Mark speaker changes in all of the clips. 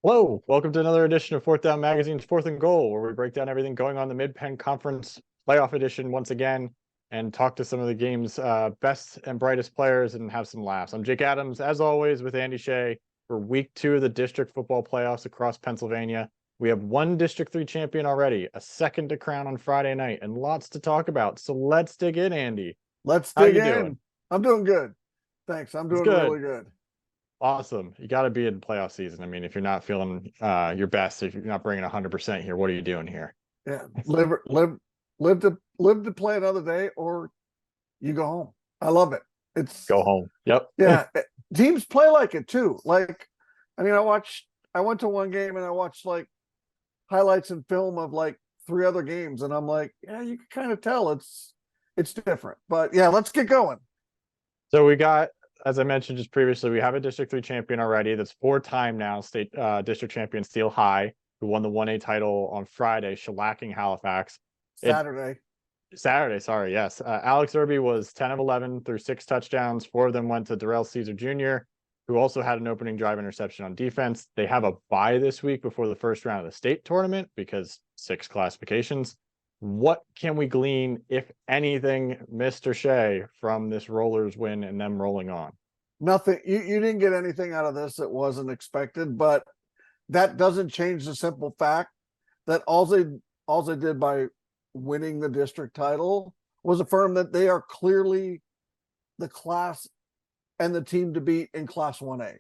Speaker 1: Hello, welcome to another edition of Fourth Down Magazine's Fourth and Goal, where we break down everything going on in the Mid-Penn Conference playoff edition once again and talk to some of the game's best and brightest players and have some laughs. I'm Jake Adams, as always, with Andy Shea for week 2 of the district football playoffs across Pennsylvania. We have one District 3 champion already, a second to crown on Friday night, and lots to talk about. So let's dig in, Andy.
Speaker 2: Let's
Speaker 1: How
Speaker 2: dig
Speaker 1: you
Speaker 2: in.
Speaker 1: doing?
Speaker 2: I'm doing good. Thanks. I'm
Speaker 1: It's
Speaker 2: doing
Speaker 1: good.
Speaker 2: really good.
Speaker 1: Awesome. You got to be in playoff season. I mean, if you're not feeling your best, if you're not bringing 100% here, what are you doing here?
Speaker 2: Yeah. Live to play another day, or you go home. I love it. It's
Speaker 1: Go home. Yep.
Speaker 2: yeah. Teams play like it too. I went to one game and I watched like highlights and film of like 3 other games, and I'm like, yeah, you can kind of tell it's different. But yeah, let's get going.
Speaker 1: So we got, as I mentioned just previously, we have a District 3 champion already. That's 4-time now state district champion Steel High, who won the 1A title on Friday, shellacking Halifax. It
Speaker 2: Saturday.
Speaker 1: Saturday, sorry, yes. Alex Irby was 10 of 11 through 6 touchdowns. 4 of them went to Darrell Caesar Jr., who also had an opening drive interception on defense. They have a bye this week before the first round of the state tournament because 6 classifications. What can we glean, if anything, Mr. Shea, from this Rollers win and them rolling on?
Speaker 2: Nothing. You didn't get anything out of this that wasn't expected, but that doesn't change the simple fact that all they did by winning the district title was affirm that they are clearly the class and the team to beat in Class 1A.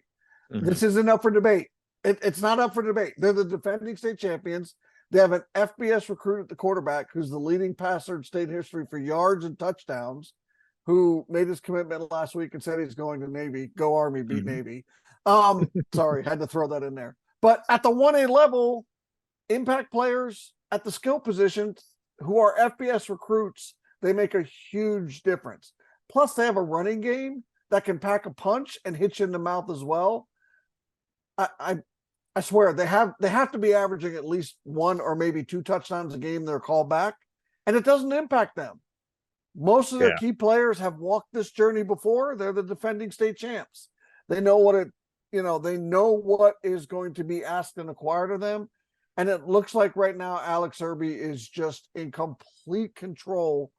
Speaker 2: This isn't up for debate. It's not up for debate. They're the defending state champions. They have an FBS recruit at the quarterback who's the leading passer in state history for yards and touchdowns, who made his commitment last week and said he's going to Navy. Go Army, beat Navy. Sorry, had to throw that in there. But at the 1A level, impact players at the skill positions who are FBS recruits, they make a huge difference. Plus, they have a running game that can pack a punch and hit you in the mouth as well. I swear they have to be averaging at least 1 or maybe 2 touchdowns a game. They're called back, and it doesn't impact them. Most of their key players have walked this journey before. They're the defending state champs. They know they know what is going to be asked and acquired of them. And it looks like right now, Alex Irby is just in complete control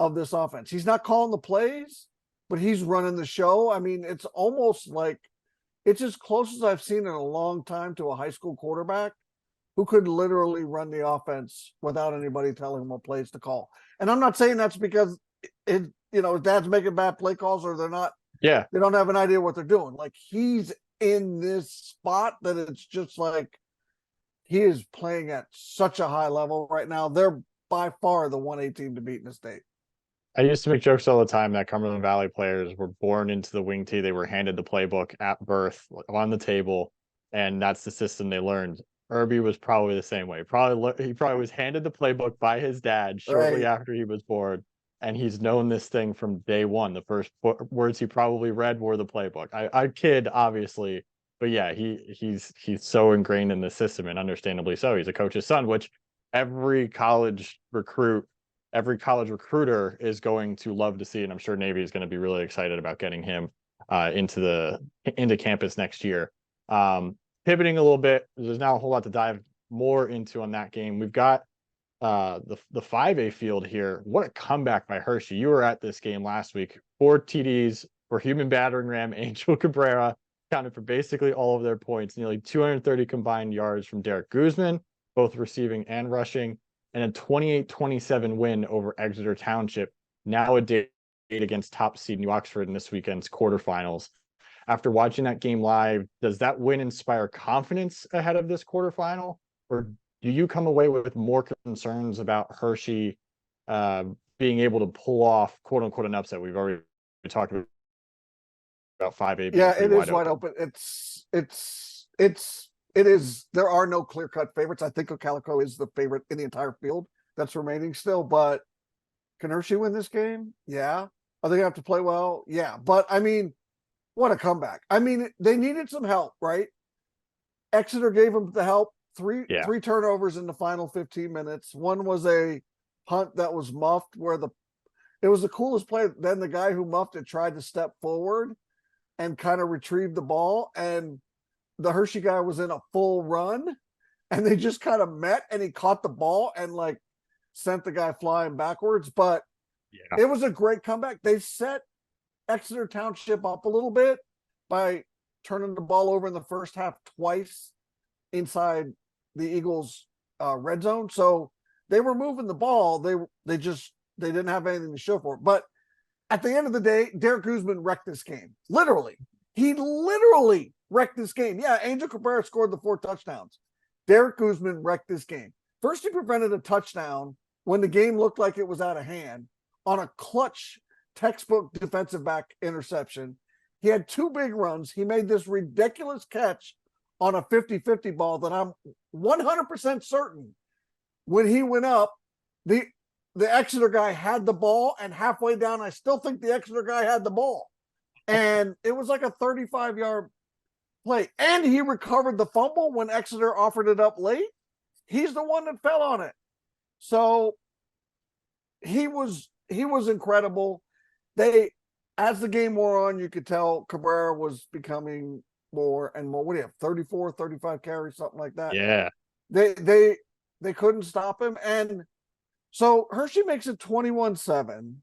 Speaker 2: of this offense. He's not calling the plays, but he's running the show. I mean, it's almost like it's as close as I've seen in a long time to a high school quarterback who could literally run the offense without anybody telling him what plays to call. And I'm not saying that's because his dad's making bad play calls or they're not.
Speaker 1: Yeah.
Speaker 2: They don't have an idea what they're doing. Like, he's in this spot that it's just like he is playing at such a high level right now. They're by far the 1A team to beat in the state.
Speaker 1: I used to make jokes all the time that Cumberland Valley players were born into the wing tee. They were handed the playbook at birth on the table, and that's the system they learned. Irby was probably the same way. He probably was handed the playbook by his dad shortly after he was born, and he's known this thing from day one. The first words he probably read were the playbook. I kid, obviously, but yeah, he's so ingrained in the system, and understandably so. He's a coach's son, which every college recruiter is going to love to see, and I'm sure Navy is going to be really excited about getting him into campus next year. Pivoting a little bit, there's now a whole lot to dive more into on that game. We've got the 5A field here. What a comeback by Hershey. You were at this game last week. 4 TDs for human battering ram Angel Cabrera, counted for basically all of their points. Nearly 230 combined yards from Derek Guzman, both receiving and rushing, and a 28-27 win over Exeter Township, now a date against top seed New Oxford in this weekend's quarterfinals. After watching that game live, does that win inspire confidence ahead of this quarterfinal, or do you come away with more concerns about Hershey being able to pull off "quote unquote" an upset? We've already talked about 5A.
Speaker 2: Yeah, it is wide open. It is. There are no clear-cut favorites. I think Ocalico is the favorite in the entire field that's remaining still. But can Hershey win this game? Yeah. Are they going to have to play well? Yeah. But I mean, what a comeback. I mean, they needed some help, right? Exeter gave them the help. Three turnovers in the final 15 minutes. One was a punt that was muffed where it was the coolest play. Then the guy who muffed it tried to step forward and kind of retrieve the ball. And the Hershey guy was in a full run and they just kind of met and he caught the ball and like sent the guy flying backwards. But
Speaker 1: Yeah.
Speaker 2: it was a great comeback. They set Exeter Township up a little bit by turning the ball over in the first half twice inside the Eagles' red zone. So they were moving the ball. They didn't have anything to show for it. But at the end of the day, Derek Guzman wrecked this game. Literally. He literally wrecked this game. Yeah, Angel Cabrera scored the 4 touchdowns. Derek Guzman wrecked this game. First, he prevented a touchdown when the game looked like it was out of hand on a clutch textbook defensive back interception. He had 2 big runs. He made this ridiculous catch on a 50-50 ball that I'm 100% certain when he went up, the Exeter guy had the ball, and halfway down, I still think the Exeter guy had the ball. And it was like a 35-yard play. And he recovered the fumble when Exeter offered it up late. He's the one that fell on it. So he was incredible. As the game wore on, you could tell Cabrera was becoming more and more. What do you have? 34, 35 carries, something like that.
Speaker 1: Yeah.
Speaker 2: They couldn't stop him. And so Hershey makes it 21-7.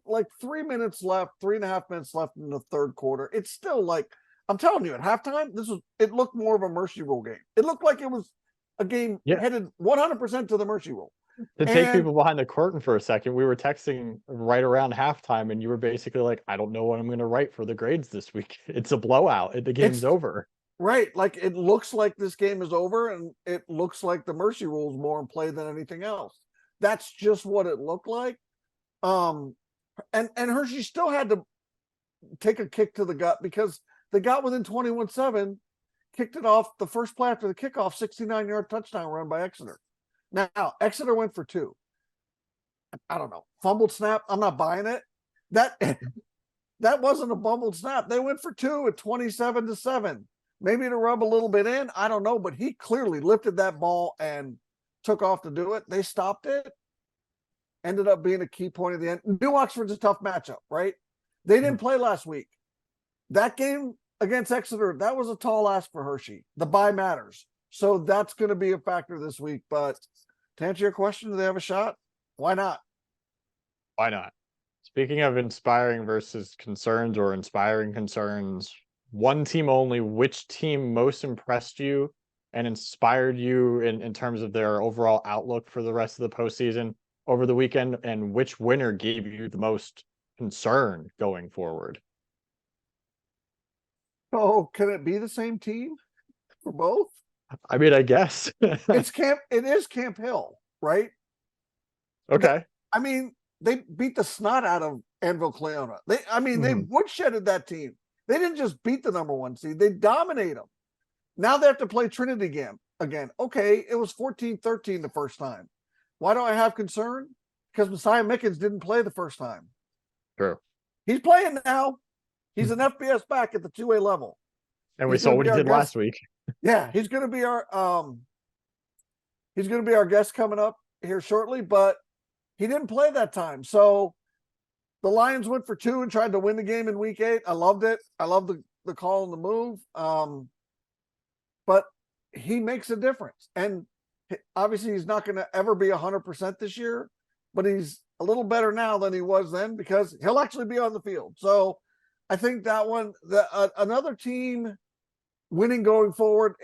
Speaker 2: Like 3 minutes left, 3.5 minutes left in the third quarter. It's still like, I'm telling you, at halftime, it looked more of a mercy rule game. It looked like it was a game headed 100% to the mercy rule.
Speaker 1: To take people behind the curtain for a second, we were texting right around halftime, and you were basically like, I don't know what I'm going to write for the grades this week. It's a blowout. The game's over.
Speaker 2: Right. Like, it looks like this game is over, and it looks like the mercy rule is more in play than anything else. That's just what it looked like. And Hershey still had to take a kick to the gut because they got within 21-7, kicked it off the first play after the kickoff, 69-yard touchdown run by Exeter. Now, Exeter went for 2. I don't know. Fumbled snap. I'm not buying it. That wasn't a fumbled snap. They went for 2 at 27-7. Maybe to rub a little bit in. I don't know, but he clearly lifted that ball and took off to do it. They stopped it. Ended up being a key point at the end. New Oxford's a tough matchup, right? They didn't play last week. That game against Exeter, that was a tall ask for Hershey. The bye matters. So that's going to be a factor this week. But to answer your question, do they have a shot? Why not?
Speaker 1: Why not? Speaking of inspiring versus concerns or inspiring concerns, one team only, which team most impressed you and inspired you in terms of their overall outlook for the rest of the postseason over the weekend, and which winner gave you the most concern going forward?
Speaker 2: Oh, can it be the same team for both?
Speaker 1: I mean, I guess.
Speaker 2: It is Camp Hill, right?
Speaker 1: Okay.
Speaker 2: They beat the snot out of Anvil Cleona. They woodshedded that team. They didn't just beat the number 1 seed, they dominate them. Now they have to play Trinity again. Okay, it was 14-13 the first time. Why do I have concern? Because Messiah Mickens didn't play the first time.
Speaker 1: True.
Speaker 2: He's playing now. He's an FBS back at the 2A level.
Speaker 1: And we saw what he did last week.
Speaker 2: Yeah, he's going to be our guest coming up here shortly, but he didn't play that time. So the Lions went for 2 and tried to win the game in week 8. I loved it. I love the call and the move. But he makes a difference. And obviously he's not going to ever be 100% this year, but he's a little better now than he was then because he'll actually be on the field. So I think that one, another team winning going forward,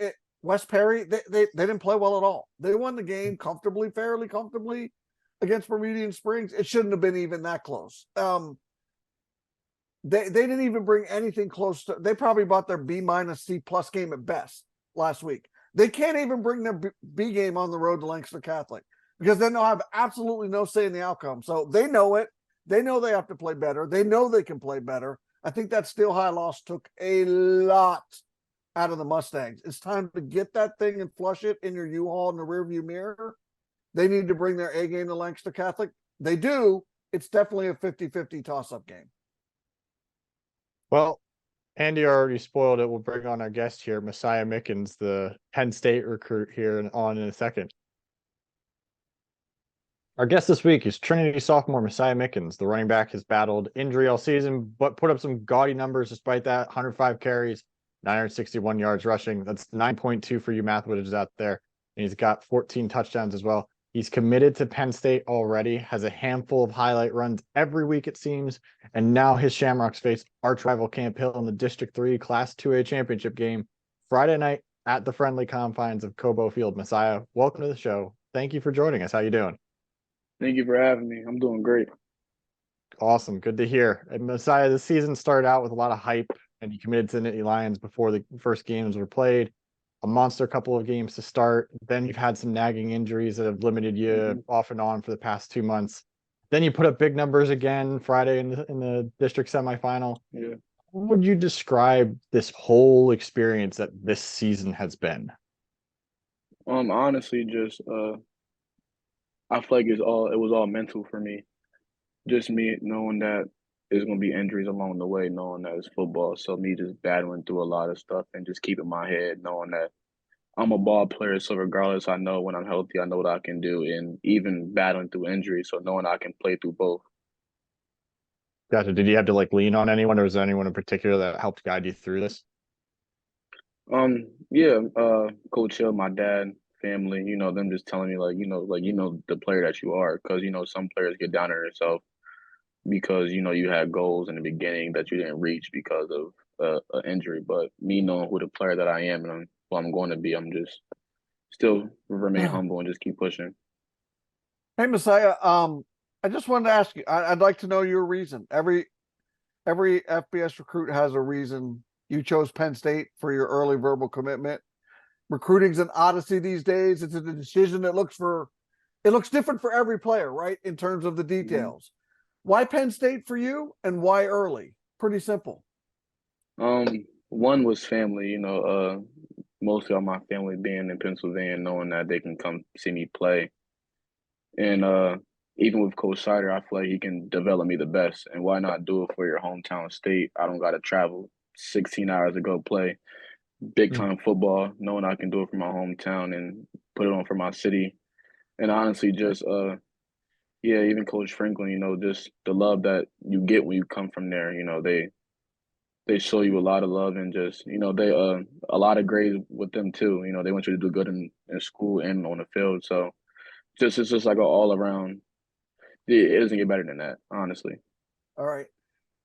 Speaker 2: West Perry, they didn't play well at all. They won the game comfortably, fairly comfortably against Bermudian Springs. It shouldn't have been even that close. They didn't even bring anything close to, they probably bought their B- C+ game at best last week. They can't even bring their B game on the road to Lancaster Catholic because then they'll have absolutely no say in the outcome. So they know it. They know they have to play better. They know they can play better. I think that Steel High loss took a lot out of the Mustangs. It's time to get that thing and flush it in your U-Haul in the rearview mirror. They need to bring their A game to Lancaster Catholic. They do. It's definitely a 50-50 toss-up game.
Speaker 1: Well, Andy already spoiled it. We'll bring on our guest here, Messiah Mickens, the Penn State recruit here in a second. Our guest this week is Trinity sophomore Messiah Mickens. The running back has battled injury all season, but put up some gaudy numbers despite that. 105 carries, 961 yards rushing. That's 9.2 for you mathematicians out there. And he's got 14 touchdowns as well. He's committed to Penn State already, has a handful of highlight runs every week, it seems. And now his Shamrocks face arch rival Camp Hill in the District 3 Class 2A championship game Friday night at the friendly confines of Cobo Field. Messiah, welcome to the show. Thank you for joining us. How you doing?
Speaker 3: Thank you for having me. I'm doing great.
Speaker 1: Awesome. Good to hear. And Messiah, the season started out with a lot of hype, and you committed to the Nittany Lions before the first games were played. A monster couple of games to start. Then you've had some nagging injuries that have limited you off and on for the past 2 months. Then you put up big numbers again Friday in the district semifinal.
Speaker 3: Yeah.
Speaker 1: How would you describe this whole experience that this season has been?
Speaker 3: Honestly, just I feel like it was all mental for me. Just me knowing that there's gonna be injuries along the way, knowing that it's football. So me just battling through a lot of stuff and just keeping my head, knowing that I'm a ball player. So regardless, I know when I'm healthy, I know what I can do, and even battling through injuries, so knowing I can play through both.
Speaker 1: Gotcha. Did you have to like lean on anyone, or was there anyone in particular that helped guide you through this?
Speaker 3: Yeah, Coach Hill, my dad, family, them just telling me like the player that you are, because some players get down on themselves because you had goals in the beginning that you didn't reach because of an injury. But me knowing who the player that I am and who I'm going to be, I'm just still remain humble and just keep pushing.
Speaker 2: Hey, Messiah. I just wanted to ask you. I'd like to know your reason. Every FBS recruit has a reason. You chose Penn State for your early verbal commitment. Recruiting's an odyssey these days. It's a decision that looks different for every player, right? In terms of the
Speaker 3: Mhm.
Speaker 2: details. Why Penn State for you, and why early? Pretty simple.
Speaker 3: One was family. Mostly all my family being in Pennsylvania, knowing that they can come see me play. And even with Coach Sider, I feel like he can develop me the best. And why not do it for your hometown state? I don't got to travel 16 hours to go play big
Speaker 1: Hmm.
Speaker 3: time football, knowing I can do it for my hometown and put it on for my city. And honestly, just yeah, even Coach Franklin, just the love that you get when you come from there. They show you a lot of love and just they a lot of grades with them too. They want you to do good in school and on the field. So just it's just like an all around. It doesn't get better than that, honestly.
Speaker 2: All right.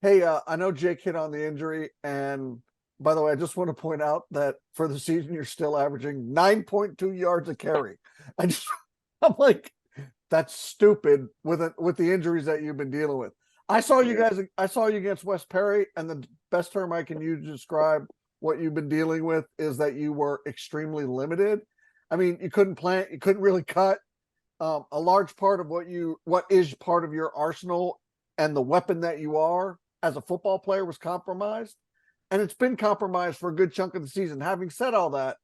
Speaker 2: Hey, I know Jake hit on the injury, and by the way, I just want to point out that for the season, you're still averaging 9.2 yards a carry. I just, I'm like, that's stupid with the injuries that you've been dealing with. I saw you
Speaker 3: Yeah.
Speaker 2: guys. I saw you against West Perry, and the best term I can use to describe what you've been dealing with is that you were extremely limited. I mean, you couldn't plant, you couldn't really cut. A large part of what is part of your arsenal and the weapon that you are as a football player was compromised, and it's been compromised for a good chunk of the season. Having said all that,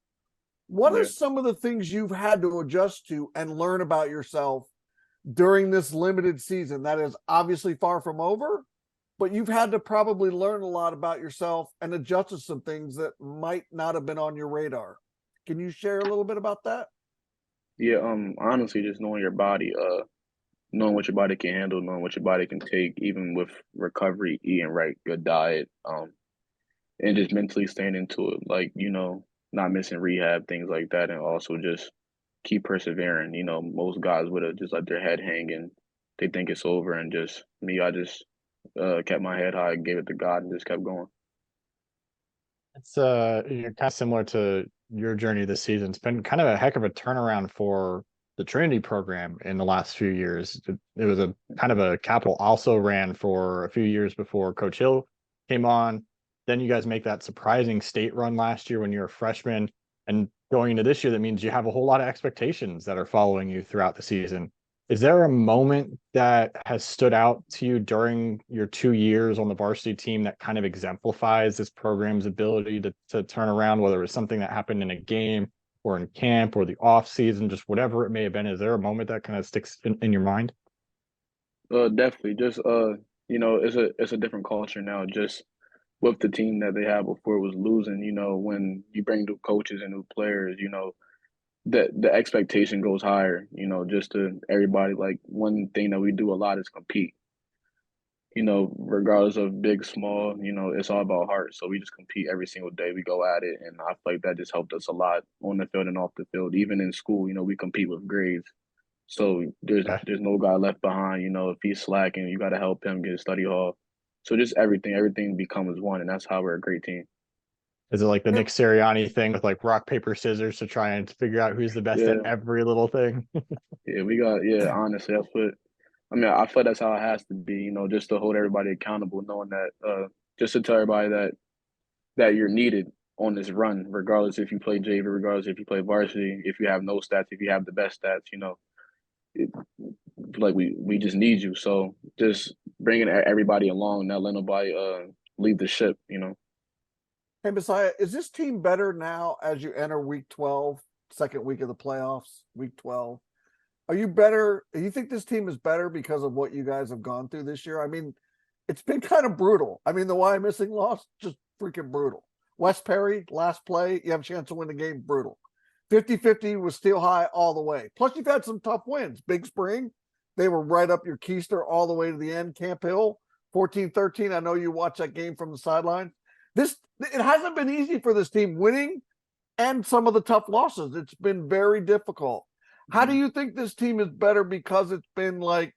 Speaker 2: what are
Speaker 3: Yeah.
Speaker 2: some of the things you've had to adjust to and learn about yourself during this limited season that is obviously far from over, but you've had to probably learn a lot about yourself and adjust to some things that might not have been on your radar? Can you share a little bit about that?
Speaker 3: Yeah, honestly, just knowing your body, knowing what your body can handle, knowing what your body can take, even with recovery, eating right, good diet, and just mentally staying into it, like, not missing rehab, things like that, and also just keep persevering. Most guys would have just let their head hang and they think it's over, and just me, I just kept my head high, gave it to God, and just kept going.
Speaker 1: It's you're kind of similar to your journey this season. It's been kind of a heck of a turnaround for the Trinity program in the last few years. It was a kind of a capital also ran for a few years before Coach Hill came on. Then you guys make that surprising state run last year when you're a freshman, and going into this year, that means you have a whole lot of expectations that are following you throughout the season. Is there a moment that has stood out to you during your 2 years on the varsity team that kind of exemplifies this program's ability to turn around, whether it was something that happened in a game or in camp or the off season, just whatever it may have been? Is there a moment that kind of sticks in your mind?
Speaker 3: Definitely, just it's a different culture now. Just with the team that they had before it was losing. When you bring new coaches and new players, the expectation goes higher. Just to everybody. Like one thing that we do a lot is compete. you know, regardless of big, small, you know, it's all about heart. So we just compete every single day. We go at it, and I feel like that just helped us a lot on the field and off the field. Even in school, you know, we compete with grades. So
Speaker 1: Okay.
Speaker 3: there's no guy left behind. You know, if he's slacking, you got to help him get a study hall. So just everything becomes one, and that's how we're a great team.
Speaker 1: Is it like the
Speaker 2: Hey,
Speaker 1: Nick Sirianni thing with like rock, paper, scissors to try and figure out who's the best at
Speaker 3: Yeah,
Speaker 1: every little thing?
Speaker 3: yeah, we got yeah. Honestly, that's what I mean. I feel that's how it has to be. You know, just to hold everybody accountable, knowing that just to tell everybody that you're needed on this run, regardless if you play JV, regardless if you play varsity, if you have no stats, if you have the best stats, you know, it, like we just need you. So just bringing everybody along, not let nobody leave the ship. You know,
Speaker 2: hey, Messiah, is this team better now as you enter week 12, second week of the playoffs, week 12? Are you better? Do you think this team is better because of what you guys have gone through this year? I mean, it's been kind of brutal. I mean, the why missing loss, just freaking brutal. West Perry, last play, you have a chance to win the game, brutal. 50-50 was Steel High all the way. Plus, you've had some tough wins. Big Spring, they were right up your keister all the way to the end. Camp Hill, 14-13. I know you watched that game from the sideline. It hasn't been easy for this team winning and some of the tough losses. It's been very difficult. How do you think this team is better because it's been like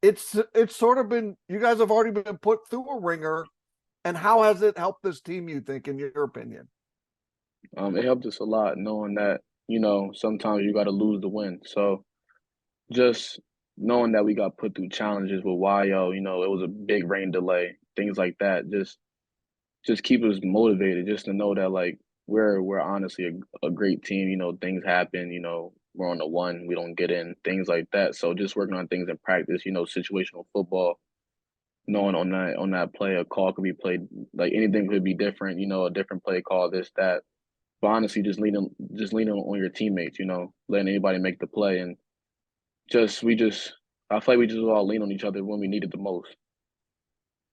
Speaker 2: it's sort of been you guys have already been put through a ringer, and how has it helped this team, you think, in your opinion?
Speaker 3: it helped us a lot knowing that you know sometimes you got to lose to win. So just knowing that we got put through challenges with YO, you know, it was a big rain delay, things like that. Just keep us motivated, just to know that like we're honestly a great team. You know, things happen. You know, we're on the one, we don't get in, things like that. So just working on things in practice. You know, situational football. Knowing on that play, a call could be played like anything could be different. You know, a different play call, this that. But honestly, just leaning on your teammates. You know, letting anybody make the play, and just I feel like we just all lean on each other when we need it the most.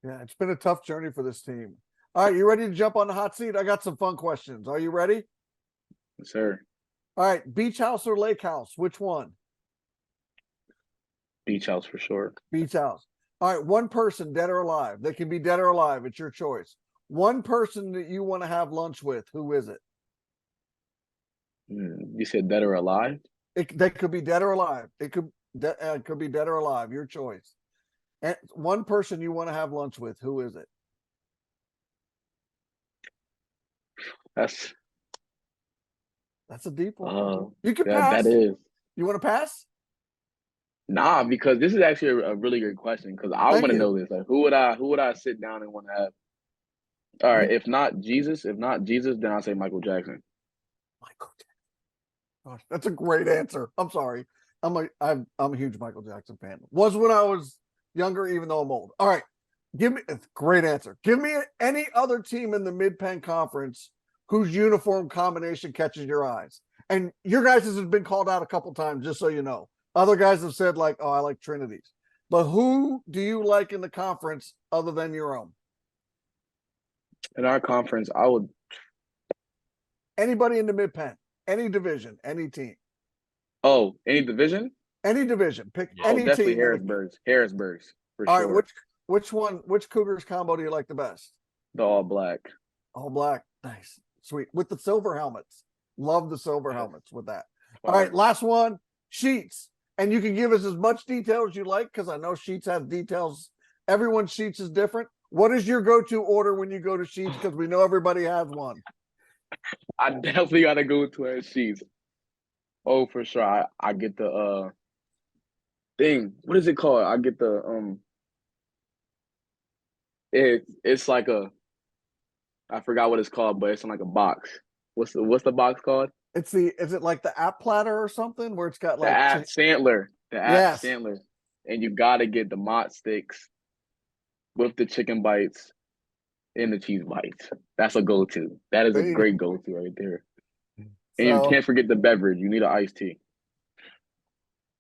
Speaker 2: Yeah, it's been a tough journey for this team. All right, you ready to jump on the hot seat? I got some fun questions. Are you ready?
Speaker 3: Yes, sir.
Speaker 2: All right, beach house or lake house? Which one?
Speaker 3: Beach house for sure.
Speaker 2: Beach house. All right, one person, dead or alive. They can be dead or alive. It's your choice. One person that you want to have lunch with. Who is it?
Speaker 3: You said dead or alive?
Speaker 2: They could be dead or alive. It could be dead or alive. Your choice. And one person you want to have lunch with. Who is it?
Speaker 3: That's
Speaker 2: That's a deep one.
Speaker 3: uh
Speaker 2: You could
Speaker 3: that
Speaker 2: pass.
Speaker 3: is
Speaker 2: You want to pass?
Speaker 3: nah, because this is actually a really good question because I
Speaker 2: Thank
Speaker 3: want to
Speaker 2: you.
Speaker 3: know this. Like who would I sit down and want to have? All right,
Speaker 2: You,
Speaker 3: if not Jesus, then I'll say Michael Jackson.
Speaker 2: Michael. Gosh, that's a great answer. I'm sorry. I'm a huge Michael Jackson fan. Was when I was younger, even though I'm old. All right. Give me a great answer. Give me any other team in the Mid Penn Conference whose uniform combination catches your eyes. And your guys has been called out a couple times, just so you know. Other guys have said, like, oh, I like Trinity's. But who do you like in the conference other than your own?
Speaker 3: In our conference, I would
Speaker 2: Anybody in the Mid Penn, any division, any team,
Speaker 3: any division?
Speaker 2: any division. Pick
Speaker 1: Yeah.
Speaker 3: Oh,
Speaker 2: any
Speaker 3: definitely
Speaker 2: team in the.
Speaker 3: Harrisburg's for
Speaker 2: All right,
Speaker 3: sure.
Speaker 2: which Cougars combo do you like the best?
Speaker 3: The all black.
Speaker 2: All black. Nice. Sweet. With the silver helmets. Love the silver
Speaker 3: Yes.
Speaker 2: helmets with that. All
Speaker 3: Fire.
Speaker 2: right, last one. Sheets. And you can give us as much detail as you like because I know Sheets have details. Everyone's Sheets is different. What is your go-to order when you go to Sheets? Because we know everybody has one.
Speaker 3: I definitely gotta go to her sheets. Oh, for sure. I get the thing. What is it called? I get the it's like a I forgot what it's called, but it's in like a box. What's the box called?
Speaker 2: Is it like the app platter or something where it's got
Speaker 3: The
Speaker 2: like
Speaker 3: app Sandler. The app
Speaker 2: yes.
Speaker 3: Sandler. And you gotta get the mott sticks with the chicken bites and the cheese bites. That's a go-to. That is a
Speaker 2: There you go.
Speaker 3: great go-to right there. And you
Speaker 2: So
Speaker 3: can't forget the beverage. You need an iced tea.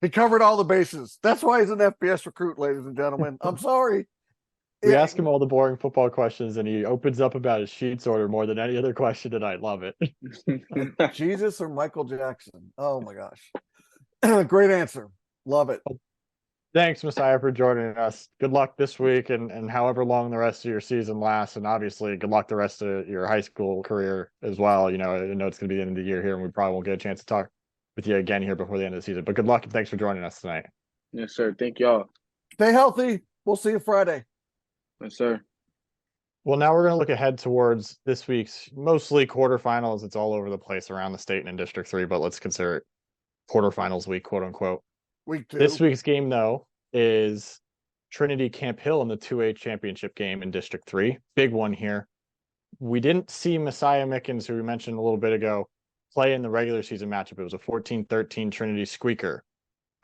Speaker 2: he covered all the bases. That's why he's an FBS recruit, ladies and gentlemen. I'm sorry.
Speaker 1: We
Speaker 2: Yeah,
Speaker 1: ask him all the boring football questions and he opens up about his sheets order more than any other question tonight. Love it.
Speaker 2: Jesus or Michael Jackson. Oh my gosh. Great answer. Love it.
Speaker 1: Thanks, Messiah, for joining us. Good luck this week and however long the rest of your season lasts. And obviously, good luck the rest of your high school career as well. You know, I know it's going to be the end of the year here, and we probably won't get a chance to talk with you again here before the end of the season. But good luck and thanks for joining us tonight.
Speaker 3: Yes, sir. Thank y'all.
Speaker 2: Stay healthy. We'll see you Friday.
Speaker 3: Yes, sir.
Speaker 1: Well, now we're going to look ahead towards this week's mostly quarterfinals. It's all over the place around the state and in District 3, but let's consider it quarterfinals week, quote unquote.
Speaker 2: Week 2.
Speaker 1: This week's game, though, is Trinity Camp Hill in the 2A championship game in District 3. Big one here. We didn't see Messiah Mickens, who we mentioned a little bit ago, play in the regular season matchup. It was a 14-13 Trinity squeaker.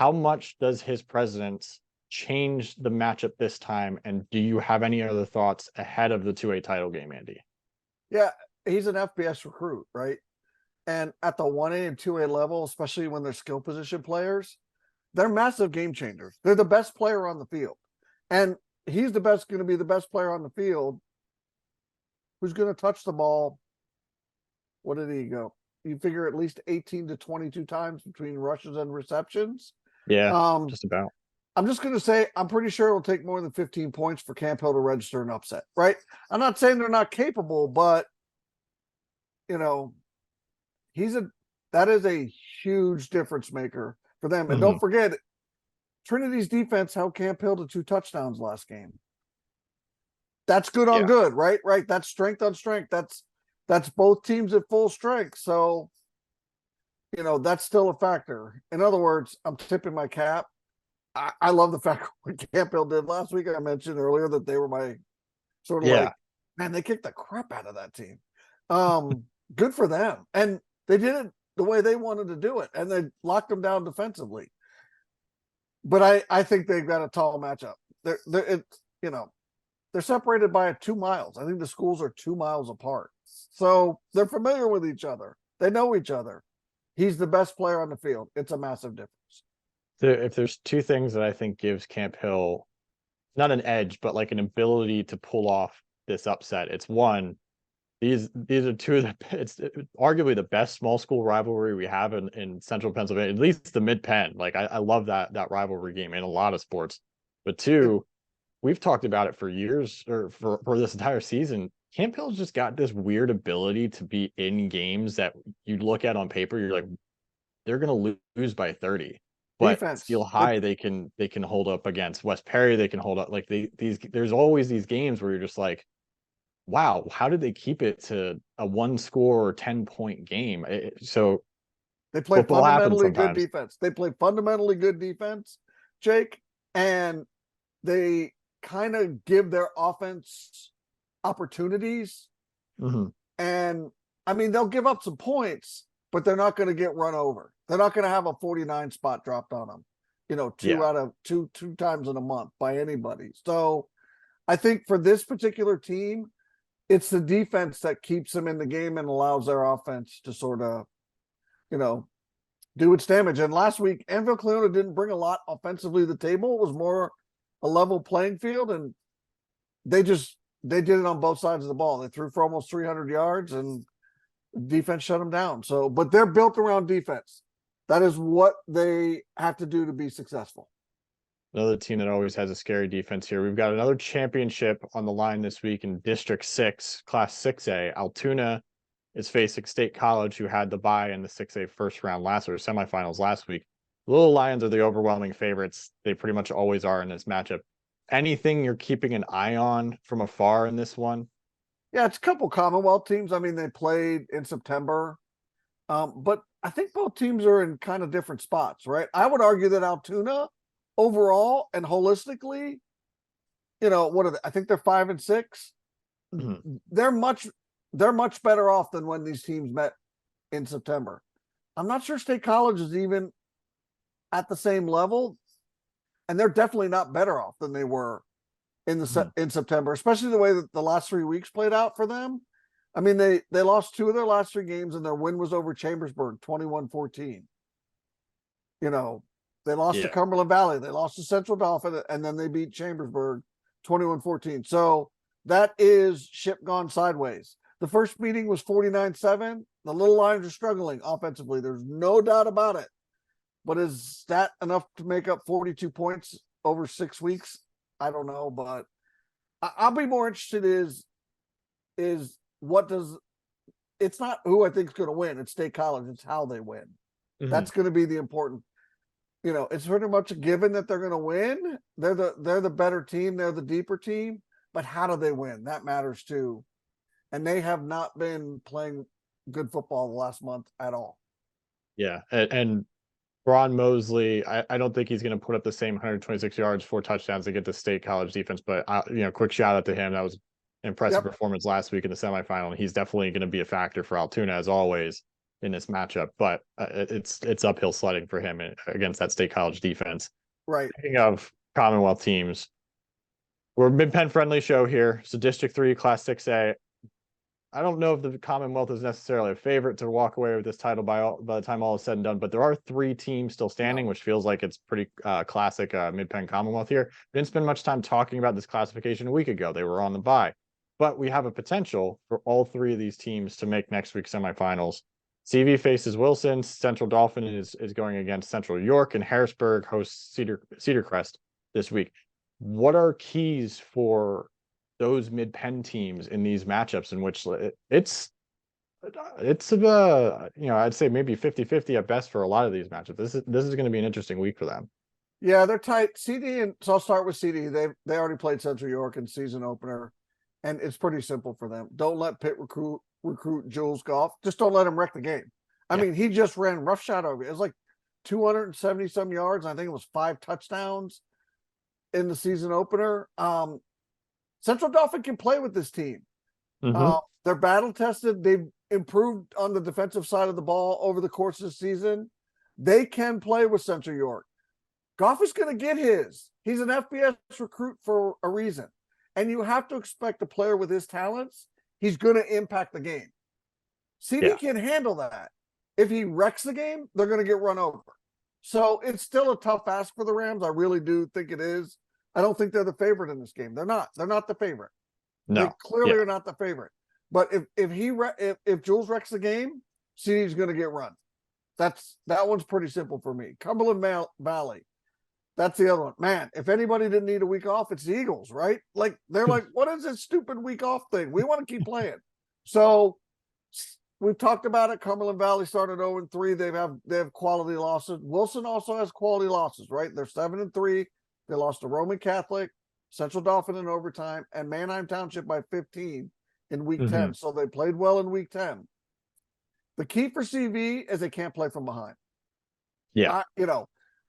Speaker 1: How much does his presence change the matchup this time? And do you have any other thoughts ahead of the 2A title game, Andy?
Speaker 2: Yeah, he's an FBS recruit, right? And at the 1A and 2A level, especially when they're skill position players, they're massive game changers. They're the best player on the field. And he's going to be the best player on the field who's going to touch the ball. What did he go? You figure at least 18 to 22 times between rushes and receptions.
Speaker 1: Yeah, just about.
Speaker 2: I'm just going to say, I'm pretty sure it'll take more than 15 points for Camp Hill to register an upset, right? I'm not saying they're not capable, but, you know, that is a huge difference maker for them. And don't forget, Trinity's defense held Camp Hill to 2 touchdowns last game. That's good on good, right? Right. That's strength on strength. That's both teams at full strength. So, you know, that's still a factor. In other words, I'm tipping my cap. I love the fact what Camp Hill did last week. I mentioned earlier that they were my sort of like, man, they kicked the crap out of that team. Good for them. And they did it the way they wanted to do it, and they locked them down defensively. But I think they've got a tall matchup. They're separated by 2 miles. I think the schools are 2 miles apart. So they're familiar with each other. They know each other. He's the best player on the field. It's a massive difference.
Speaker 1: If there's 2 things that I think gives Camp Hill not an edge, but like an ability to pull off this upset, it's one, these are 2 of it's arguably the best small school rivalry we have in central Pennsylvania, at least the mid-Penn. Like I love that rivalry game in a lot of sports. But 2, we've talked about it for years, or for this entire season. Camp Hill's just got this weird ability to be in games that you look at on paper, you're like, they're gonna lose by 30. But
Speaker 2: Defense.
Speaker 1: Steel High, they can hold up against West Perry. They can hold up. Like there's always these games where you're just like, wow, how did they keep it to a 1 score or 10-point game? So
Speaker 2: they play fundamentally good defense. They play fundamentally good defense, Jake, and they kind of give their offense opportunities. And I mean, they'll give up some points, but they're not going to get run over. They're not going to have a 49 spot dropped on them, you know, two times in a month by anybody. So I think for this particular team, it's the defense that keeps them in the game and allows their offense to sort of, you know, do its damage. And last week, Anvil Cleona didn't bring a lot offensively to the table. It was more a level playing field, and they did it on both sides of the ball. They threw for almost 300 yards, and defense shut them down. So, but they're built around defense. That is what they have to do to be successful.
Speaker 1: Another team that always has a scary defense here. We've got another championship on the line this week in District 6, Class 6A. Altoona is facing State College, who had the bye in the 6A first round semifinals last week. The Little Lions are the overwhelming favorites. They pretty much always are in this matchup. Anything you're keeping an eye on from afar in this one?
Speaker 2: Yeah, it's a couple Commonwealth teams. I mean, they played in September, but I think both teams are in kind of different spots, right? I would argue that Altoona overall and holistically, you know, what are they? I think they're 5 and 6. They're much better off than when these teams met in September. I'm not sure State College is even at the same level, and they're definitely not better off than they were in September, especially the way that the last 3 weeks played out for them. I mean, they lost 2 of their last 3 games, and their win was over Chambersburg, 21-14. You know, they lost to Cumberland Valley, they lost to Central Dauphin, and then they beat Chambersburg 21-14. So that is ship gone sideways. The first meeting was 49-7. The Little Lions are struggling offensively. There's no doubt about it. But is that enough to make up 42 points over 6 weeks, I don't know, but I'll be more interested is what does it's not who I think is going to win. It's State College. It's how they win.
Speaker 1: Mhm.
Speaker 2: That's going to be the important. It's pretty much a given that they're going to win. They're the better team. They're the deeper team. But how do they win? That matters too. And they have not been playing good football the last month at all.
Speaker 1: Yeah, and Braun Mosley, I don't think he's going to put up the same 126 yards, 4 touchdowns to get the State College defense, but quick shout out to him. That was an impressive performance last week in the semifinal, and he's definitely going to be a factor for Altoona as always in this matchup. But it's uphill sledding for him against that State College defense.
Speaker 2: Right.
Speaker 1: Speaking of Commonwealth teams, we're a Mid-Penn friendly show here. So District 3, Class 6A. I don't know if the Commonwealth is necessarily a favorite to walk away with this title by the time all is said and done, but there are 3 teams still standing, which feels like it's pretty classic Mid-Penn Commonwealth here. We didn't spend much time talking about this classification a week ago. They were on the bye, but we have a potential for all 3 of these teams to make next week's semifinals. CV faces Wilson, Central Dauphin is going against Central York, and Harrisburg hosts Cedar Crest this week. What are keys for those Mid-Penn teams in these matchups in which it's I'd say maybe 50-50 at best for a lot of these matchups. This is going to be an interesting week for them.
Speaker 2: Yeah, they're tight. CD, and so I'll start with CD. They already played Central York in season opener, and it's pretty simple for them. Don't let Pitt recruit Jules Goff. Just don't let him wreck the game. I mean, he just ran roughshod over. It was like 270 some yards. I think it was 5 touchdowns in the season opener. Central Dauphin can play with this team. They're battle tested. They've improved on the defensive side of the ball over the course of the season. They can play with Central York. Goff is going to get his. He's an FBS recruit for a reason. And you have to expect a player with his talents, he's going to impact the game. CD can handle that. If he wrecks the game, they're going to get run over. So it's still a tough ask for the Rams. I really do think it is. I don't think they're the favorite in this game. They're not. They're not the favorite.
Speaker 1: No,
Speaker 2: they clearly are not the favorite. But if Jules wrecks the game, CD's going to get run. That one's pretty simple for me. Cumberland Valley, that's the other one. Man, if anybody didn't need a week off, it's the Eagles, right? Like they're like, what is this stupid week off thing? We want to keep playing. So we've talked about it. Cumberland Valley started 0-3. They have quality losses. Wilson also has quality losses, right? They're 7-3. They lost to Roman Catholic, Central Dauphin in overtime, and Manheim Township by 15 in week 10. So they played well in week 10. The key for CV is they can't play from behind.
Speaker 1: Yeah.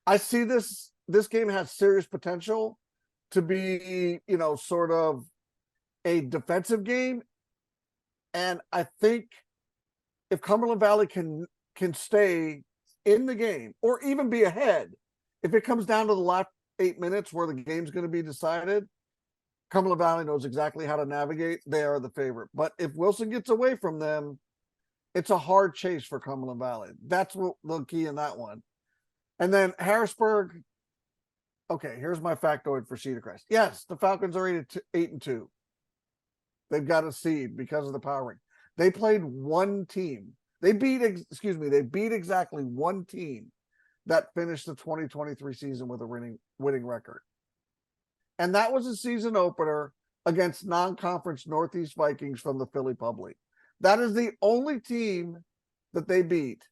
Speaker 2: I see this game has serious potential to be, sort of a defensive game. And I think if Cumberland Valley can stay in the game or even be ahead, if it comes down to the last 8 minutes where the game's going to be decided, Cumberland Valley knows exactly how to navigate. They are the favorite. But if Wilson gets away from them, it's a hard chase for Cumberland Valley. That's what the key in that one. And then Harrisburg. Okay, here's my factoid for Cedar Crest. Yes, the Falcons are 8-2. They've got a seed because of the power ring. They played one team. They beat exactly one team that finished the 2023 season with a winning record. And that was a season opener against non-conference Northeast Vikings from the Philly Public. That is the only team that they beat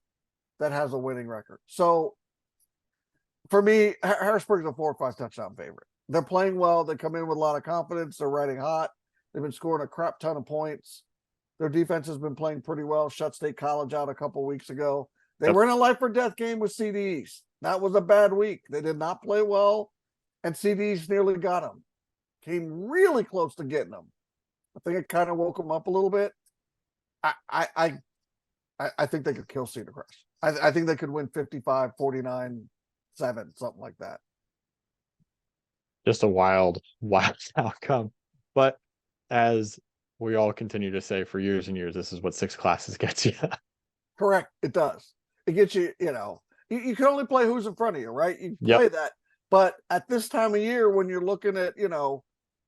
Speaker 2: that has a winning record. So for me, Harrisburg's a 4 or 5 touchdown favorite. They're playing well. They come in with a lot of confidence. They're riding hot. They've been scoring a crap ton of points. Their defense has been playing pretty well. Shut State College out a couple weeks ago. They were in a life or death game with CDs. That was a bad week. They did not play well, and CDs nearly got them. Came really close to getting them. I think it kind of woke them up a little bit. I think they could kill Cedar Crest. I think they could win 55-49-7, something like that.
Speaker 1: Just a wild outcome. But as we all continue to say for years and years, this is what 6 classes gets you.
Speaker 2: Correct. It does. It gets you, you can only play who's in front of you, right? You play that. But at this time of year, when you're looking at,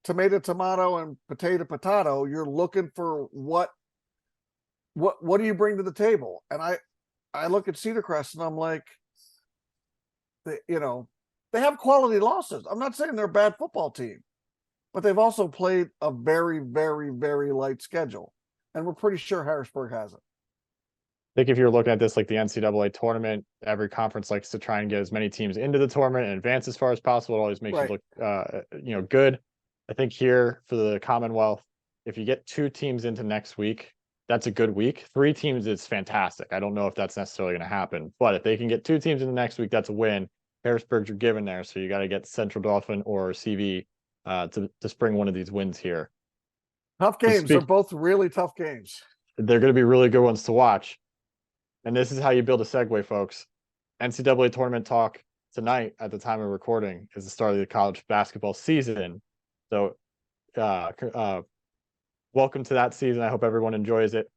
Speaker 2: tomato, and potato, you're looking for what do you bring to the table? And I look at Cedar Crest and I'm like, they have quality losses. I'm not saying they're a bad football team, but they've also played a very, very, very light schedule. And we're pretty sure Harrisburg has it.
Speaker 1: I think if you're looking at this like the NCAA tournament, every conference likes to try and get as many teams into the tournament and advance as far as possible. It always makes
Speaker 2: Right.
Speaker 1: you look, good. I think here for the Commonwealth, if you get 2 teams into next week, that's a good week. 3 teams is fantastic. I don't know if that's necessarily going to happen, but if they can get 2 teams into next week, that's a win. Harrisburg, you're given there, so you got to get Central Dauphin or CV to spring one of these wins here.
Speaker 2: Tough games. They're both really tough games.
Speaker 1: They're going to be really good ones to watch. And this is how you build a segue, folks. NCAA tournament talk tonight at the time of recording is the start of the college basketball season. So welcome to that season. I hope everyone enjoys it.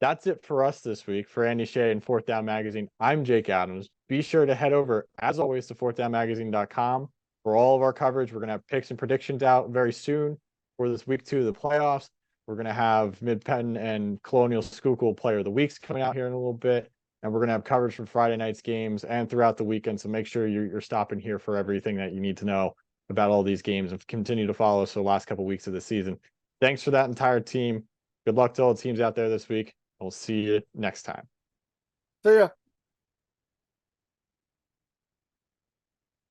Speaker 1: That's it for us this week. For Andy Shea and Fourth Down Magazine, I'm Jake Adams. Be sure to head over, as always, to fourthdownmagazine.com for all of our coverage. We're going to have picks and predictions out very soon for this week 2 of the playoffs. We're going to have Mid-Penn and Colonial Schuylkill Player of the Weeks coming out here in a little bit. And we're going to have coverage from Friday night's games and throughout the weekend. So make sure you're stopping here for everything that you need to know about all these games and continue to follow us for the last couple of weeks of the season. Thanks for that entire team. Good luck to all the teams out there this week. We'll see you next time.
Speaker 2: See ya.